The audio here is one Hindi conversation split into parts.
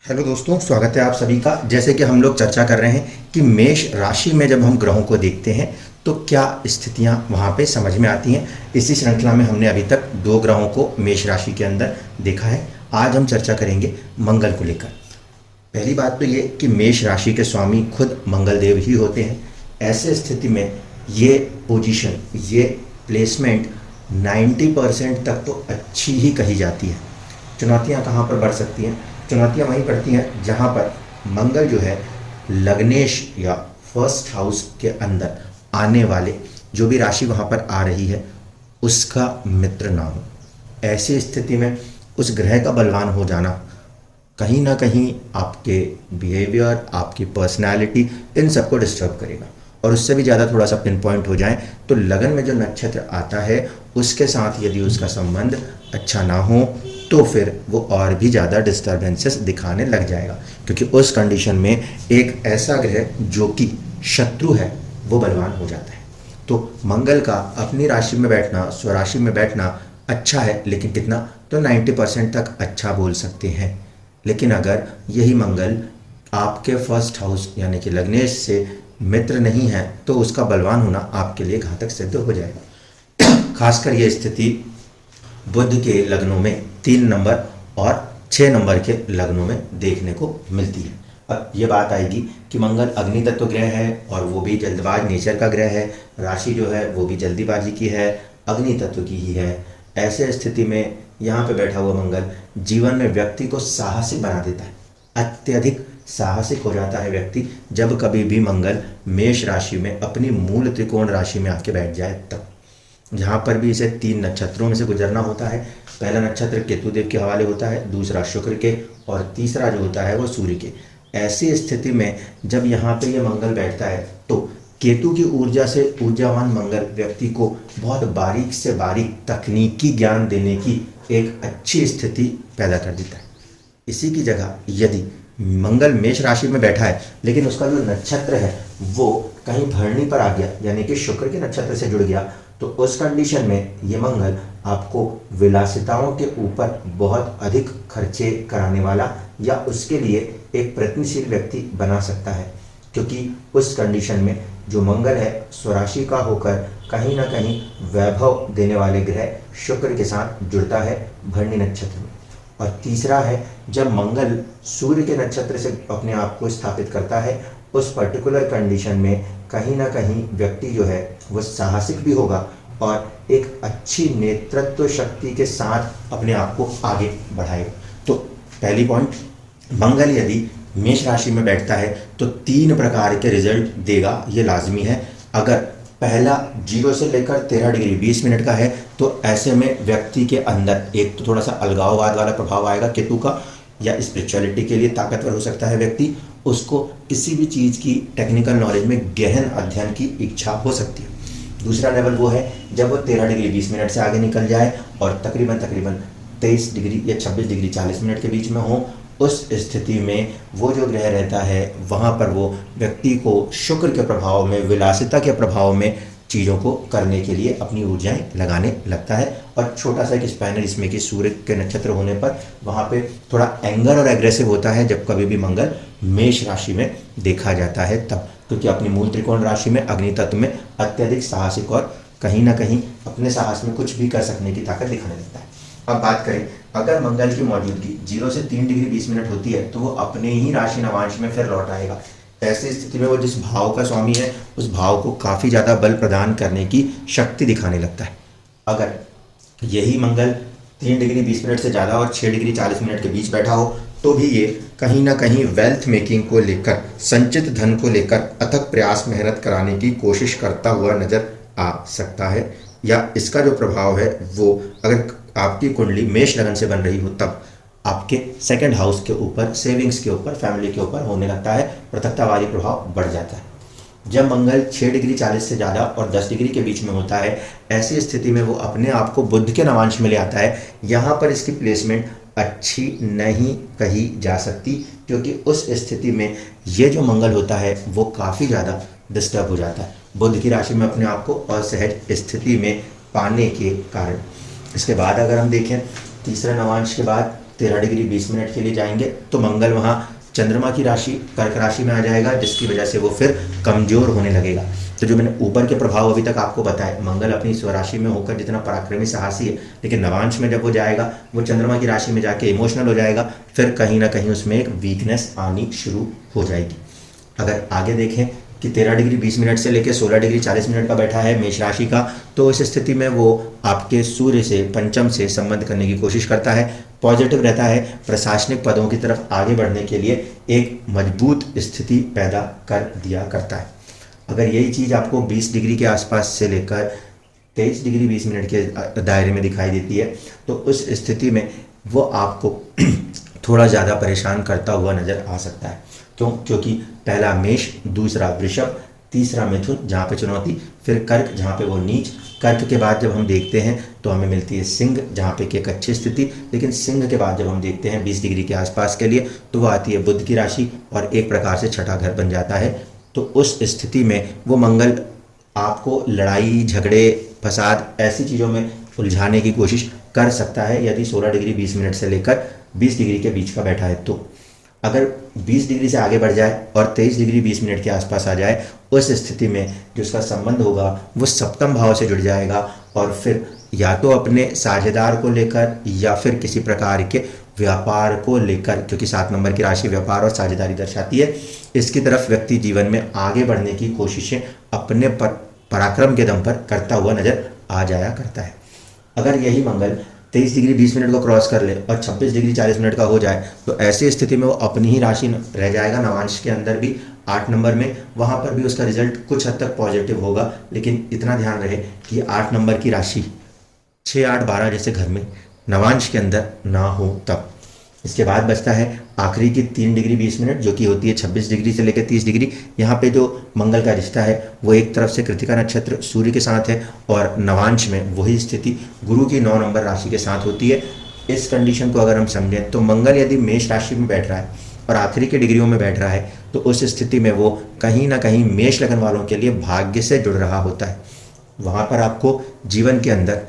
हेलो दोस्तों, स्वागत है आप सभी का। जैसे कि हम लोग चर्चा कर रहे हैं कि मेष राशि में जब हम ग्रहों को देखते हैं तो क्या स्थितियां वहां पे समझ में आती हैं। इसी श्रृंखला में हमने अभी तक दो ग्रहों को मेष राशि के अंदर देखा है। आज हम चर्चा करेंगे मंगल को लेकर। पहली बात तो ये कि मेष राशि के स्वामी खुद मंगल देव ही होते हैं। ऐसे स्थिति में ये पोजीशन, ये प्लेसमेंट 90% तक तो अच्छी ही कही जाती है। चुनौतियां कहाँ पर बढ़ सकती हैं? चुनौतियां वहीं पड़ती हैं जहां पर मंगल जो है लग्नेश या फर्स्ट हाउस के अंदर आने वाले जो भी राशि वहां पर आ रही है उसका मित्र ना हो। ऐसी स्थिति में उस ग्रह का बलवान हो जाना कहीं ना कहीं आपके बिहेवियर, आपकी पर्सनालिटी, इन सबको डिस्टर्ब करेगा। और उससे भी ज़्यादा थोड़ा सा पिन पॉइंट हो जाए तो लगन में जो नक्षत्र आता है उसके साथ यदि उसका संबंध अच्छा ना हो तो फिर वो और भी ज़्यादा डिस्टर्बेंसेस दिखाने लग जाएगा, क्योंकि उस कंडीशन में एक ऐसा ग्रह जो कि शत्रु है वो बलवान हो जाता है। तो मंगल का अपनी राशि में बैठना, स्वराशि में बैठना अच्छा है, लेकिन कितना? तो 90% तक अच्छा बोल सकते हैं। लेकिन अगर यही मंगल आपके फर्स्ट हाउस यानी कि लग्नेश से मित्र नहीं है तो उसका बलवान होना आपके लिए घातक सिद्ध हो जाएगा। खासकर ये स्थिति बुध के लग्नों में 3 नंबर और 6 नंबर के लग्नों में देखने को मिलती है। अब ये बात आएगी कि मंगल अग्नि तत्व ग्रह है और वो भी जल्दबाज नेचर का ग्रह है। राशि जो है वो भी जल्दीबाजी की है, अग्नि तत्व की ही है। ऐसे स्थिति में यहाँ पे बैठा हुआ मंगल जीवन में व्यक्ति को साहसिक बना देता है। अत्यधिक साहसिक हो जाता है व्यक्ति जब कभी भी मंगल मेष राशि में अपनी मूल त्रिकोण राशि में आके बैठ जाए तब। जहाँ पर भी इसे 3 नक्षत्रों में से गुजरना होता है। पहला नक्षत्र केतु देव के हवाले होता है, दूसरा शुक्र के, और तीसरा जो होता है वो सूर्य के। ऐसी स्थिति में जब यहाँ पे ये मंगल बैठता है तो केतु की ऊर्जा से ऊर्जावान मंगल व्यक्ति को बहुत बारीक से बारीक तकनीकी ज्ञान देने की एक अच्छी स्थिति पैदा कर देता है। इसी की जगह यदि मंगल मेष राशि में बैठा है लेकिन उसका जो नक्षत्र है वो कहीं भरणी पर आ गया यानी कि शुक्र के नक्षत्र से जुड़ गया तो उस कंडीशन में ये मंगल आपको विलासिताओं के ऊपर बहुत अधिक खर्चे कराने वाला या उसके लिए एक प्रयत्नशील व्यक्ति बना सकता है, क्योंकि उस कंडीशन में जो मंगल है स्वराशि का होकर कहीं ना कहीं वैभव देने वाले ग्रह शुक्र के साथ जुड़ता है भरणी नक्षत्र में। और तीसरा है जब मंगल सूर्य के नक्षत्र से अपने आप को स्थापित करता है उस पर्टिकुलर कंडीशन में कहीं ना कहीं व्यक्ति जो है वो साहसिक भी होगा और एक अच्छी नेतृत्व शक्ति के साथ अपने आप को आगे बढ़ाएगा। तो पहली पॉइंट, मंगल यदि मेष राशि में बैठता है तो 3 प्रकार के रिजल्ट देगा, ये लाजमी है। अगर पहला 0 से लेकर 13 डिग्री 20 मिनट का है तो ऐसे में व्यक्ति के अंदर एक तो थोड़ा सा अलगाववाद वाला प्रभाव आएगा केतु का, या स्पिरिचुअलिटी के लिए ताकतवर हो सकता है व्यक्ति, उसको किसी भी चीज़ की टेक्निकल नॉलेज में गहन अध्ययन की इच्छा हो सकती है। दूसरा लेवल वो है जब वो 13 डिग्री 20 मिनट से आगे निकल जाए और तकरीबन 23 डिग्री या 26 डिग्री 40 मिनट के बीच में हो। उस स्थिति में वो जो ग्रह रहता है वहाँ पर वो व्यक्ति को शुक्र के प्रभाव में, विलासिता के प्रभाव में चीज़ों को करने के लिए अपनी ऊर्जाएं लगाने लगता है। और छोटा सा एक स्पैनर इसमें कि सूर्य के नक्षत्र होने पर वहाँ पे थोड़ा एंगर और एग्रेसिव होता है जब कभी भी मंगल मेष राशि में देखा जाता है तब, क्योंकि अपनी मूल त्रिकोण राशि में अग्नि तत्व में अत्यधिक साहसिक और कहीं ना कहीं अपने साहस में कुछ भी कर सकने की ताकत दिखाने लगता है। अब बात करें, अगर मंगल की मौजूदगी 0 से 3 डिग्री 20 मिनट होती है तो वो अपने ही राशि नवांश में फिर लौट आएगा। ऐसी स्थिति में वो जिस भाव का स्वामी है उस भाव को काफ़ी ज़्यादा बल प्रदान करने की शक्ति दिखाने लगता है। अगर यही मंगल 3 डिग्री 20 मिनट से ज़्यादा और 6 डिग्री 40 मिनट के बीच बैठा हो तो भी ये कहीं ना कहीं वेल्थ मेकिंग को लेकर, संचित धन को लेकर अथक प्रयास मेहनत कराने की कोशिश करता हुआ नजर आ सकता है। या इसका जो प्रभाव है वो अगर आपकी कुंडली मेष लगन से बन रही हो तब आपके सेकंड हाउस के ऊपर, सेविंग्स के ऊपर, फैमिली के ऊपर होने लगता है, पृथकतावादी प्रभाव बढ़ जाता है। जब मंगल 6 डिग्री 40 से ज़्यादा और 10 डिग्री के बीच में होता है ऐसी स्थिति में वो अपने आप को बुध के नवांश में ले आता है। यहाँ पर इसकी प्लेसमेंट अच्छी नहीं कही जा सकती, क्योंकि उस स्थिति में ये जो मंगल होता है वो काफ़ी ज़्यादा डिस्टर्ब हो जाता है बुध की राशि में अपने आप को असहज स्थिति में पाने के कारण। इसके बाद अगर हम देखें तीसरे नवांश के बाद 13 डिग्री 20 मिनट के लिए जाएंगे तो मंगल वहाँ चंद्रमा की राशि कर्क राशि में आ जाएगा, जिसकी वजह से वो फिर कमजोर होने लगेगा। तो जो मैंने ऊपर के प्रभाव अभी तक आपको बताए, मंगल अपनी स्वराशि में होकर जितना पराक्रमी साहसी है, लेकिन नवांश में जब वो जाएगा वो चंद्रमा की राशि में जाके इमोशनल हो जाएगा, फिर कहीं ना कहीं उसमें एक वीकनेस आनी शुरू हो जाएगी। अगर आगे देखें कि 13 डिग्री 20 मिनट से लेकर 16 डिग्री 40 मिनट का बैठा है मेष राशि का, तो इस स्थिति में वो आपके सूर्य से पंचम से संबंध करने की कोशिश करता है, पॉजिटिव रहता है, प्रशासनिक पदों की तरफ आगे बढ़ने के लिए एक मजबूत स्थिति पैदा कर दिया करता है। अगर यही चीज़ आपको 20 डिग्री के आसपास से लेकर 23 डिग्री 20 मिनट के दायरे में दिखाई देती है, तो उस स्थिति में वो आपको थोड़ा ज़्यादा परेशान करता हुआ नज़र आ सकता है। क्योंकि पहला मेष, दूसरा वृषभ, तीसरा मिथुन जहाँ पे चुनौती, फिर कर्क जहाँ पे वो नीच, कर्क के बाद जब हम देखते हैं तो हमें मिलती है सिंह जहाँ पे कि एक अच्छी स्थिति, लेकिन सिंह के बाद जब हम देखते हैं 20 डिग्री के आसपास के लिए तो वो आती है बुध की राशि और एक प्रकार से छठा घर बन जाता है। तो उस स्थिति में वो मंगल आपको लड़ाई झगड़े फसाद ऐसी चीज़ों में उलझाने की कोशिश कर सकता है यदि 16 डिग्री 20 मिनट से लेकर 20 डिग्री के बीच का बैठा है। तो अगर 20 डिग्री से आगे बढ़ जाए और 23 डिग्री 20 मिनट के आसपास आ जाए, उस स्थिति में जो उसका संबंध होगा वो सप्तम भाव से जुड़ जाएगा और फिर या तो अपने साझेदार को लेकर या फिर किसी प्रकार के व्यापार को लेकर, क्योंकि 7 नंबर की राशि व्यापार और साझेदारी दर्शाती है, इसकी तरफ व्यक्ति जीवन में आगे बढ़ने की कोशिशें अपने पराक्रम के दम पर करता हुआ नजर आ जाया करता है। अगर यही मंगल 23 डिग्री 20 मिनट को क्रॉस कर ले और 26 डिग्री 40 मिनट का हो जाए तो ऐसी स्थिति में वो अपनी ही राशि रह जाएगा नवांश के अंदर भी 8 नंबर में, वहाँ पर भी उसका रिजल्ट कुछ हद तक पॉजिटिव होगा, लेकिन इतना ध्यान रहे कि 8 नंबर की राशि 6, 8, 12 जैसे घर में नवांश के अंदर ना हो तब। इसके बाद बचता है आखिरी की 3 डिग्री 20 मिनट जो कि होती है 26 डिग्री से लेकर 30 डिग्री। यहाँ पे जो मंगल का रिश्ता है वो एक तरफ से कृतिका नक्षत्र सूर्य के साथ है और नवांश में वही स्थिति गुरु की 9 नंबर राशि के साथ होती है। इस कंडीशन को अगर हम समझें तो मंगल यदि मेष राशि में बैठ रहा है और आखिरी की डिग्रियों में बैठ रहा है तो उस स्थिति में वो कहीं ना कहीं मेष लगन वालों के लिए भाग्य से जुड़ रहा होता है। वहाँ पर आपको जीवन के अंदर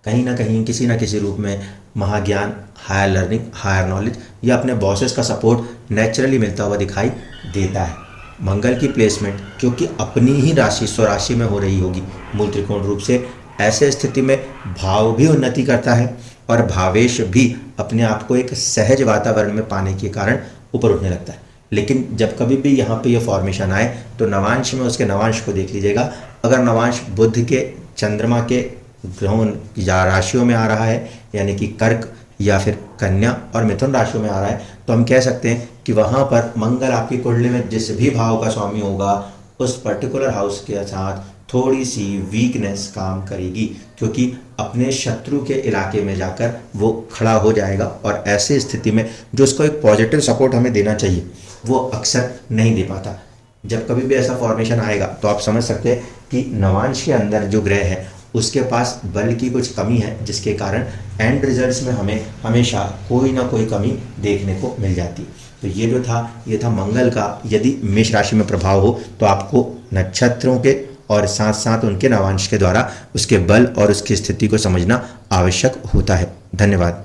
कहीं ना कहीं किसी न किसी रूप में महाज्ञान, हायर लर्निंग, हायर नॉलेज या अपने बॉसेस का सपोर्ट नेचुरली मिलता हुआ दिखाई देता है। मंगल की प्लेसमेंट क्योंकि अपनी ही राशि स्वराशि में हो रही होगी मूल त्रिकोण रूप से, ऐसे स्थिति में भाव भी उन्नति करता है और भावेश भी अपने आप को एक सहज वातावरण में पाने के कारण ऊपर उठने लगता है। लेकिन जब कभी भी यहाँ पे ये फॉर्मेशन आए तो नवांश में उसके नवांश को देख लीजिएगा। अगर नवांश बुध के, चंद्रमा के ग्रहों या राशियों में आ रहा है यानी कि कर्क या फिर कन्या और मिथुन राशियों में आ रहा है तो हम कह सकते हैं कि वहाँ पर मंगल आपकी कुंडली में जिस भी भाव का स्वामी होगा उस पर्टिकुलर हाउस के साथ थोड़ी सी वीकनेस काम करेगी, क्योंकि अपने शत्रु के इलाके में जाकर वो खड़ा हो जाएगा और ऐसी स्थिति में जो उसको एक पॉजिटिव सपोर्ट हमें देना चाहिए वो अक्सर नहीं दे पाता। जब कभी भी ऐसा फॉर्मेशन आएगा तो आप समझ सकते हैं कि नवांश के अंदर जो ग्रह है उसके पास बल की कुछ कमी है, जिसके कारण एंड रिजल्ट्स में हमें हमेशा कोई ना कोई कमी देखने को मिल जाती है। तो ये था मंगल का यदि मेष राशि में प्रभाव हो तो आपको नक्षत्रों के और साथ साथ उनके नवांश के द्वारा उसके बल और उसकी स्थिति को समझना आवश्यक होता है। धन्यवाद।